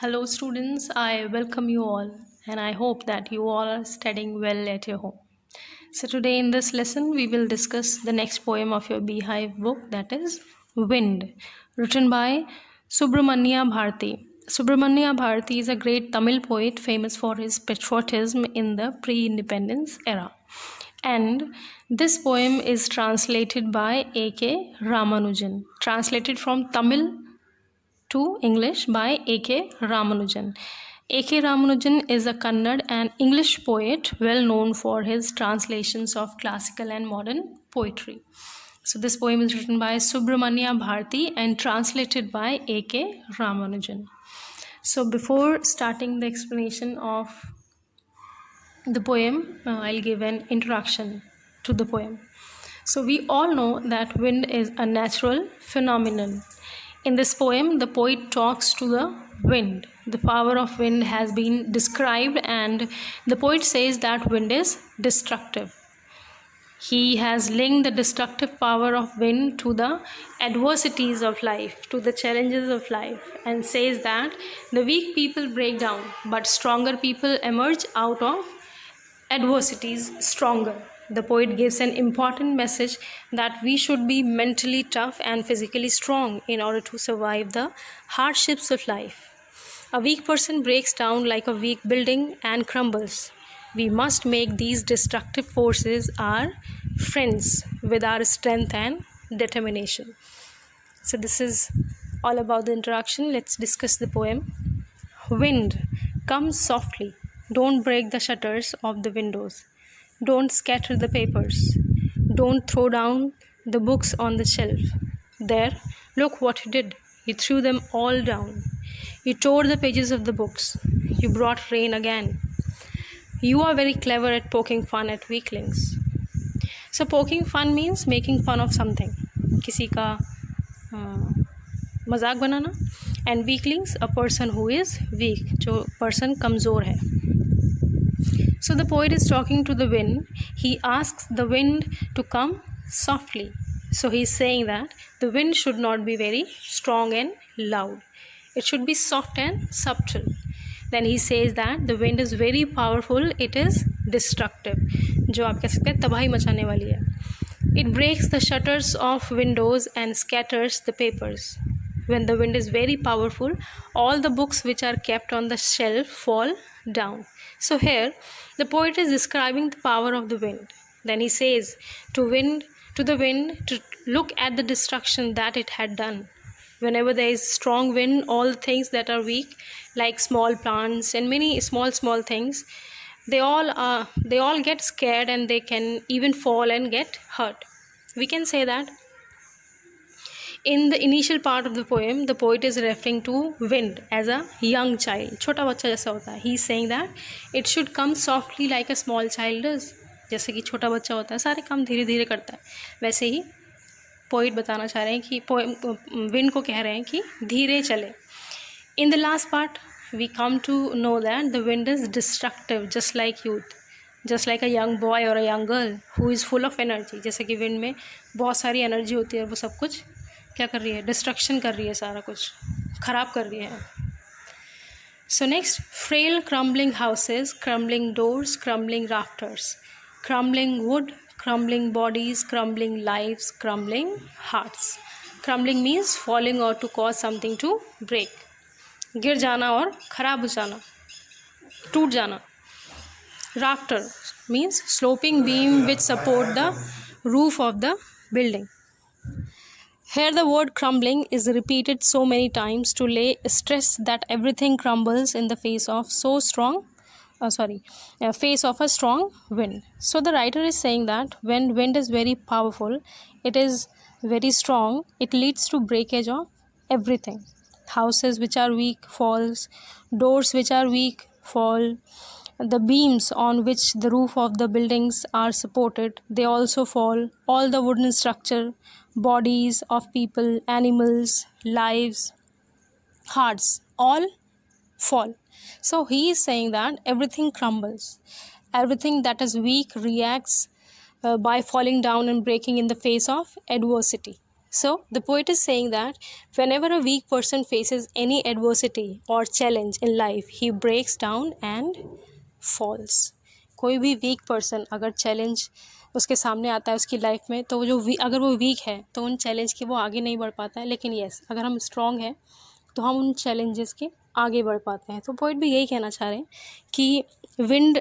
Hello, students. I welcome you all, and I hope that you all are studying well at your home. So, today in this lesson, we will discuss the next poem of your Beehive book, that is Wind, written by Subramanya Bharati. Subramanya Bharati is a great Tamil poet famous for his patriotism in the pre independence era. And this poem is translated by A.K. Ramanujan, translated from Tamil to English by A.K. Ramanujan. A.K. Ramanujan is a Kannada and English poet well known for his translations of classical and modern poetry. So, this poem is written by Subramanya Bharati and translated by A.K. Ramanujan. So, before starting the explanation of the poem, I'll give an introduction to the poem. So, we all know that wind is a natural phenomenon. In this poem, the poet talks to the wind. The power of wind has been described, and the poet says that wind is destructive. He has linked the destructive power of wind to the adversities of life, to the challenges of life, and says that the weak people break down, but stronger people emerge out of adversities stronger. The poet gives an important message that we should be mentally tough and physically strong in order to survive the hardships of life. A weak person breaks down like a weak building and crumbles. We must make these destructive forces our friends with our strength and determination. So, this is all about the introduction. Let's discuss the poem. Wind, come softly. Don't break the shutters of the windows. Don't scatter the papers. Don't throw down the books on the shelf. There, look what you did. You threw them all down. You tore the pages of the books. You brought rain again. You are very clever at poking fun at weaklings. So, poking fun means making fun of something. किसी का मजाक बनाना. And weaklings, a person who is weak, जो person कमज़ोर है. So the poet is talking to the wind. He asks the wind to come softly. So he is saying that the wind should not be very strong and loud. It should be soft and subtle. Then he says that the wind is very powerful. It is destructive. जो आप कह सकते हैं तबाही मचाने वाली है. It breaks the shutters of windows and scatters the papers. When the wind is very powerful, all the books which are kept on the shelf fall down. So here, the poet is describing the power of the wind. Then he says to the wind to look at the destruction that it had done. Whenever there is strong wind, all things that are weak, like small plants and many small things, they all get scared and they can even fall and get hurt. We can say that in the initial part of the poem, the poet is referring to wind as a young child. छोटा बच्चा जैसा होता है. He is saying that it should come softly like a small child does. जैसे कि छोटा बच्चा होता है, सारे काम धीरे धीरे करता है. वैसे ही पोइट बताना चाह रहे हैं कि विंड को कह रहे हैं कि धीरे चले. In the last part, we come to know that the wind is destructive, just like youth. Just like a young boy or a young girl who is full of energy. जैसे कि wind में बहुत सारी energy होती है और वो सब कुछ क्या कर रही है, डिस्ट्रक्शन कर रही है, सारा कुछ खराब कर रही है. So next, frail crumbling houses, crumbling doors, crumbling rafters, crumbling wood, crumbling bodies, crumbling lives, crumbling hearts. Crumbling means falling और to cause something to break. गिर जाना और खराब हो जाना, टूट जाना. Rafter means sloping beam which support the roof of the building. Here the word crumbling is repeated so many times to lay stress that everything crumbles in the face of face of a strong wind. So the writer is saying that when wind is very powerful, it is very strong, it leads to breakage of everything. Houses which are weak falls, doors which are weak fall, the beams on which the roof of the buildings are supported, they also fall. All the wooden structure, bodies of people, animals, lives, hearts, all fall. So he is saying that everything crumbles. Everything that is weak reacts by falling down and breaking in the face of adversity. So the poet is saying that whenever a weak person faces any adversity or challenge in life, he breaks down and falls. कोई भी weak person अगर challenge उसके सामने आता है उसकी life में, तो वो जो अगर वो वीक है तो उन चैलेंज के वो आगे नहीं बढ़ पाता है। लेकिन यस, अगर हम स्ट्रॉन्ग हैं तो हम उन चैलेंजेस के आगे बढ़ पाते हैं। तो पोइट भी यही कहना चाह रहे हैं कि विंड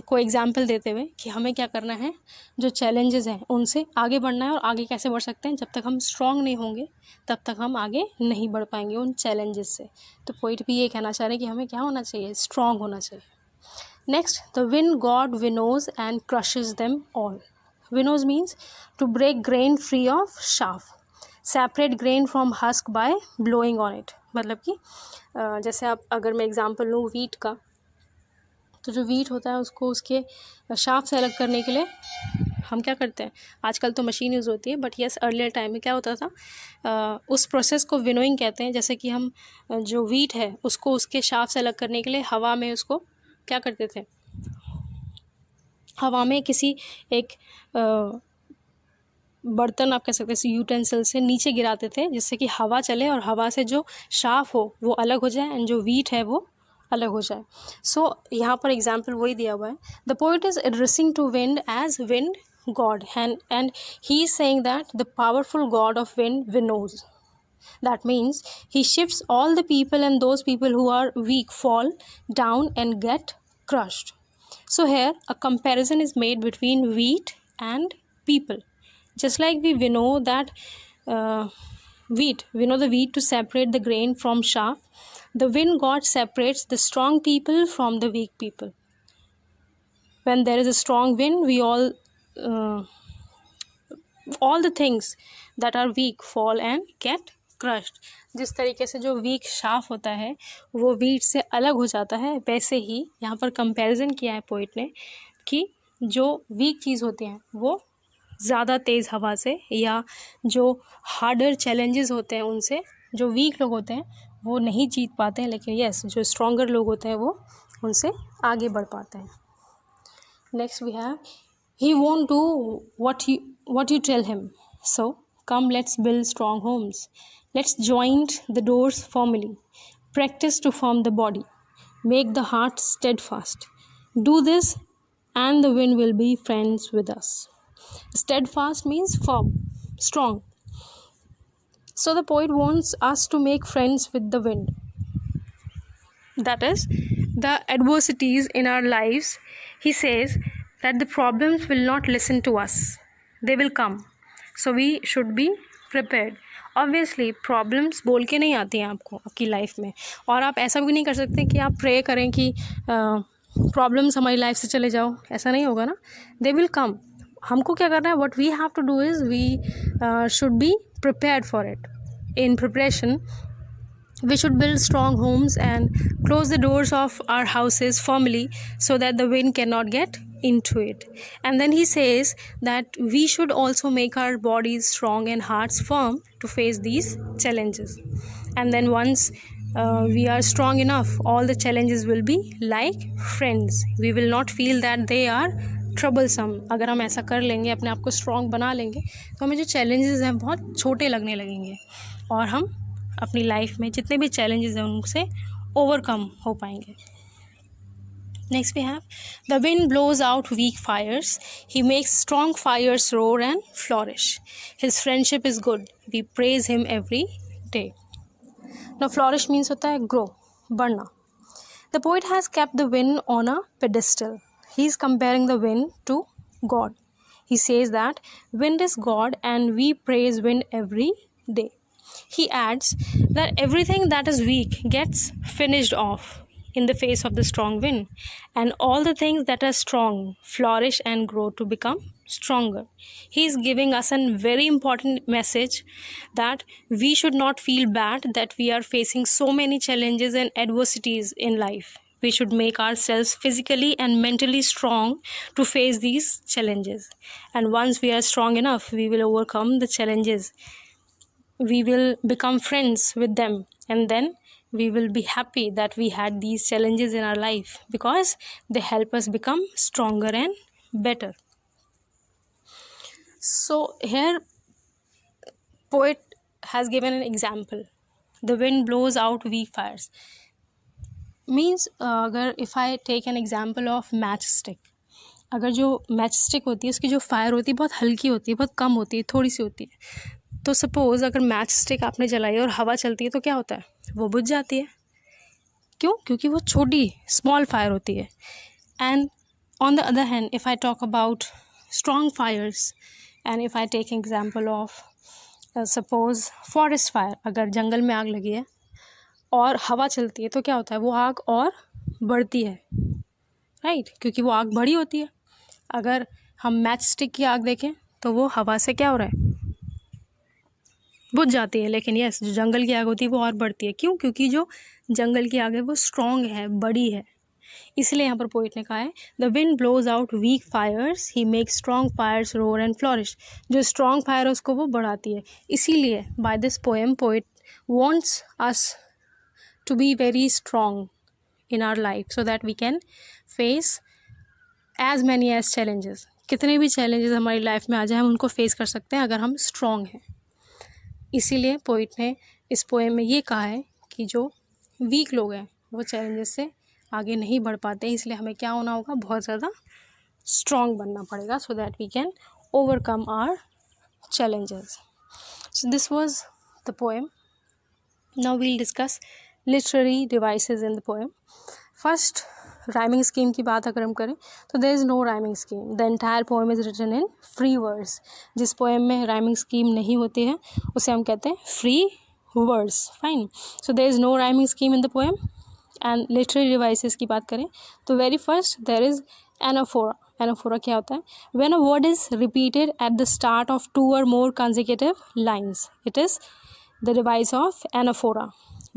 को एग्जाम्पल देते हुए कि हमें क्या करना है, जो चैलेंजेस हैं उनसे आगे बढ़ना है। और आगे कैसे बढ़ सकते हैं, जब तक हम स्ट्रॉन्ग नहीं होंगे तब तक हम आगे नहीं बढ़ पाएंगे उन चैलेंजेस से। तो पोइट भी ये कहना चाह रहे हैं कि हमें क्या होना चाहिए, स्ट्रॉन्ग होना चाहिए। Next, the wind god winnows and crushes them all. Winnows means to break grain free of chaff, separate grain from husk by blowing on it. मतलब कि जैसे आप अगर मैं एग्जांपल लूँ वीट का, तो जो वीट होता है उसको उसके शाफ से अलग करने के लिए हम क्या करते हैं, आजकल तो मशीन यूज़ होती है, बट यस अर्लियर टाइम में क्या होता था, उस प्रोसेस को विनोइंग कहते हैं। जैसे कि हम जो वीट है उसको उसके शाफ से अलग करने के लिए हवा में उसको क्या करते थे, हवा में किसी एक बर्तन आप कह सकते हैं यूटेंसिल से नीचे गिराते थे, जिससे कि हवा चले और हवा से जो शाफ हो वो अलग हो जाए एंड जो वीट है वो अलग हो जाए। सो यहाँ पर एग्जाम्पल वही दिया हुआ है। The poet is addressing to wind as wind god and he is saying that the powerful god of wind winnows. That means he shifts all the people, and those people who are weak fall down and get crushed. So here a comparison is made between wheat and people. Just like we know that we know the wheat to separate the grain from chaff, the wind god separates the strong people from the weak people. When there is a strong wind, we all the things that are weak fall and get crushed. जिस तरीके से जो week shaft होता है वो wheat से अलग हो जाता है, वैसे ही यहाँ पर कंपैरिजन किया है पोइट ने कि जो वीक चीज़ होती हैं वो ज़्यादा तेज़ हवा से या जो हार्डर चैलेंजेस होते हैं उनसे जो वीक लोग होते हैं वो नहीं जीत पाते हैं, लेकिन यस जो स्ट्रॉन्गर लोग होते हैं वो उनसे आगे बढ़ पाते हैं। Next we have, he won't do what you tell him, so come let's build strong homes, let's joint the doors firmly, practice to form the body, make the heart steadfast, do this and the wind will be friends with us. Steadfast means firm, strong. So the poet wants us to make friends with the wind, that is the adversities in our lives. He says that the problems will not listen to us, they will come, so we should be prepared. Obviously problems बोल के नहीं आती हैं आपको आपकी life में, और आप ऐसा भी नहीं कर सकते कि आप प्रे करें कि प्रॉब्लम्स हमारी लाइफ से चले जाओ, ऐसा नहीं होगा ना, दे विल कम। हमको क्या करना है, what we have to do is we should be prepared for it. In preparation, we should build strong homes and close the doors of our houses firmly so that the wind cannot get into it. And then he says that we should also make our bodies strong and hearts firm to face these challenges. And then once we are strong enough, all the challenges will be like friends. We will not feel that they are troublesome. अगर हम ऐसा कर लेंगे, अपने आप को strong बना लेंगे, तो हमें जो चैलेंजेस हैं बहुत छोटे लगने लगेंगे और हम अपनी लाइफ में जितने भी चैलेंजेस हैं उनसे ओवरकम हो पाएंगे। Next we have, the wind blows out weak fires, he makes strong fires roar and flourish, his friendship is good, we praise him every day. Now flourish means होता है grow, बढ़ना। The poet has kept the wind on a pedestal. He is comparing the wind to God. He says that wind is God and we praise wind every day. He adds that everything that is weak gets finished off in the face of the strong wind, and all the things that are strong flourish and grow to become stronger. He is giving us a very important message that we should not feel bad that we are facing so many challenges and adversities in life. We should make ourselves physically and mentally strong to face these challenges. And once we are strong enough, we will overcome the challenges. We will become friends with them. And then we will be happy that we had these challenges in our life because they help us become stronger and better. So here poet has given an example. The wind blows out weak fires. Means अगर if I take an example of matchstick, अगर जो matchstick होती है उसकी जो fire होती है बहुत हल्की होती है, बहुत कम होती है, थोड़ी सी होती है. तो सपोज़ अगर मैच स्टिक आपने जलाई और हवा चलती है तो क्या होता है, वो बुझ जाती है. क्यों? क्योंकि वो छोटी स्मॉल फायर होती है. And on the other hand if I talk about strong fires and if I take example of suppose forest fire, अगर जंगल में आग लगी है और हवा चलती है तो क्या होता है, वो आग और बढ़ती है, राइट, क्योंकि वो आग बड़ी होती है. अगर हम मैच स्टिक की आग देखें तो वो हवा से क्या हो रहा है, बुझ जाती है. लेकिन यस, जो जंगल की आग होती है वो और बढ़ती है. क्यों? क्योंकि जो जंगल की आग है वो स्ट्रॉन्ग है, बड़ी है. इसलिए यहाँ पर पोइट ने कहा है the wind blows out weak fires, he makes strong fires roar and flourish. जो स्ट्रॉन्ग फायर है उसको वो बढ़ाती है. इसीलिए by this poem poet wants us to be very strong in our life so that we can face as many as challenges. कितने भी challenges हमारी लाइफ में आ जाए हम उनको फेस कर सकते हैं अगर हम स्ट्रॉन्ग हैं. इसीलिए पोइट ने इस पोएम में ये कहा है कि जो वीक लोग हैं वो चैलेंजेस से आगे नहीं बढ़ पाते, इसलिए हमें क्या होना होगा, बहुत ज़्यादा स्ट्रॉन्ग बनना पड़ेगा so that we can overcome our challenges. So this was the poem. Now we'll discuss literary devices in the poem. First, rhyming scheme की बात अगर हम करें तो there is no rhyming scheme. The entire poem is written in free verse. जिस poem में rhyming scheme नहीं होती है उसे हम कहते हैं free verse. Fine. So there is no rhyming scheme in the poem. And literary devices की बात करें तो very first there is anaphora. Anaphora क्या होता है? When a word is repeated at the start of two or more consecutive lines, it is the device of anaphora.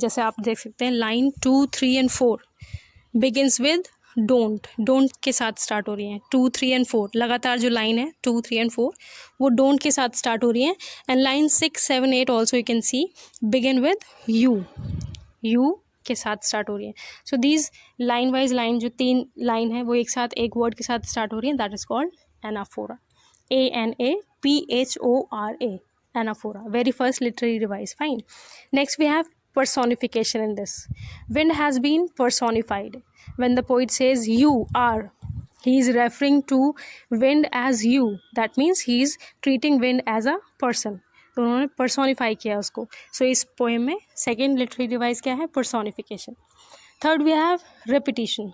जैसे आप देख सकते हैं line 2, 3 and 4 begins with don't के साथ स्टार्ट हो रही हैं. 2, 3 and 4 लगातार जो लाइन है 2, 3 and 4 वो don't के साथ स्टार्ट हो रही हैं. And line 6, 7, 8 also you can see begin with you के साथ स्टार्ट हो रही है. So these line wise line जो 3 लाइन है वो एक साथ एक वर्ड के साथ स्टार्ट हो रही है, that is called anaphora. ANAPHORA, anaphora. Very first literary device. Fine. Next we have personification in this. Wind has been personified. When the poet says you are, he is referring to wind as you. That means he is treating wind as a person. तो उन्होंने personify किया उसको. So इस poem में second literary device क्या है? Personification. Third we have repetition.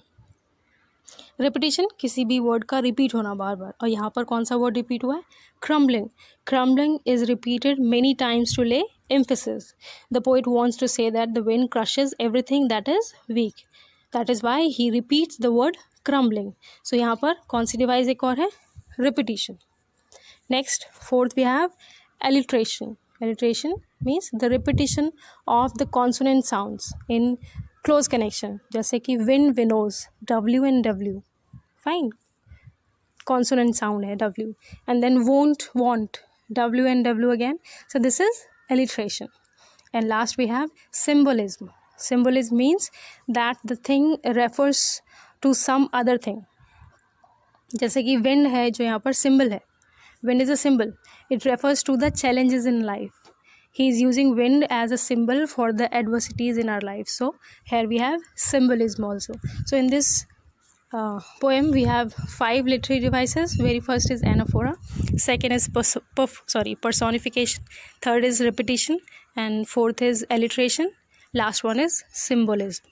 Repetition किसी भी word का repeat होना बार बार. और यहाँ पर कौन सा word repeat हुआ है? Crumbling. Crumbling is repeated many times to lay emphasis. The poet wants to say that the wind crushes everything that is weak. That is why he repeats the word crumbling. So यहाँ पर कौन सी device एक और है? Repetition. Next, fourth we have alliteration. Alliteration means the repetition of the consonant sounds in close connection. जैसे कि win, winnows, W and W. Fine. Consonant sound है W. And then won't, want, W and W again. So this is alliteration. And last we have symbolism. Symbolism means that the thing refers to some other thing. जैसे कि wind है जो यहाँ पर symbol है. Wind is a symbol. It refers to the challenges in life. He is using wind as a symbol for the adversities in our life. So here we have symbolism also. So in this poem we have 5 literary devices. Very first is anaphora. Second is personification. Third is repetition. And fourth is alliteration. Last one is symbolism.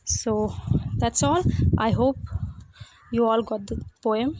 So that's all. I hope you all got the poem.